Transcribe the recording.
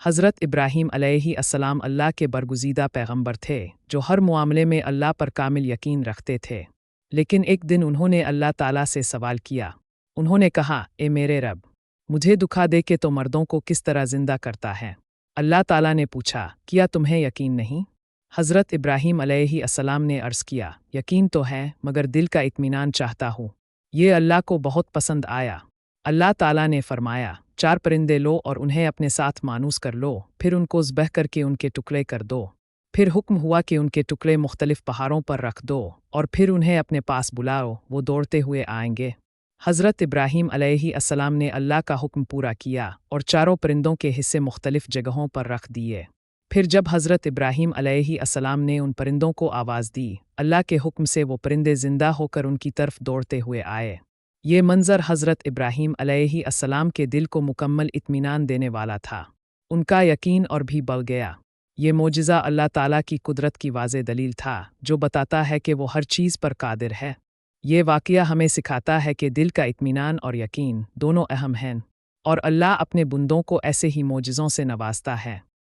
हज़रत इब्राहीम अलैहिस्सलाम अल्लाह के बरगुज़ीदा पैगंबर थे जो हर मामले में अल्लाह पर कामिल यकीन रखते थे। लेकिन एक दिन उन्होंने अल्लाह ताला से सवाल किया। उन्होंने कहा, ए मेरे रब, मुझे दुखा दे के तो मर्दों को किस तरह ज़िंदा करता है। अल्लाह ताला ने पूछा, क्या तुम्हें यकीन नहीं? हज़रत इब्राहीम अलैहिस्सलाम ने अर्ज़ किया, यकीन तो है मगर दिल का इत्मीनान चाहता हूँ। ये अल्लाह को बहुत पसंद आया। अल्लाह ताला ने फरमाया, 4 परिंदे लो और उन्हें अपने साथ मानूस कर लो, फिर उनको ज़बह करके उनके टुकड़े कर दो। फिर हुक्म हुआ कि उनके टुकड़े मुख्तलिफ पहाड़ों पर रख दो और फिर उन्हें अपने पास बुलाओ, वो दौड़ते हुए आएंगे। हज़रत इब्राहीम अलैहिस्सलाम ने अल्लाह का हुक्म पूरा किया और चारों परिंदों के हिस्से मुख्तलिफ जगहों पर रख दिए। फिर जब हज़रत इब्राहीम अलैहिस्सलाम ने उन परिंदों को आवाज़ दी, अल्लाह के हुक्म से वो परिंदे ज़िंदा होकर उनकी तरफ दौड़ते हुए आए। ये मंज़र हज़रत इब्राहीम अलैहिस्सलाम के दिल को मुकम्मल इत्मीनान देने वाला था। उनका यकीन और भी बढ़ गया। ये मोजिज़ा अल्लाह ताला की कुदरत की वाज़े दलील था जो बताता है कि वो हर चीज़ पर कादिर है। ये वाक़या हमें सिखाता है कि दिल का इत्मीनान और यकीन दोनों अहम हैं और अल्लाह अपने बंदों को ऐसे ही मोजिज़ों से नवाज़ता है।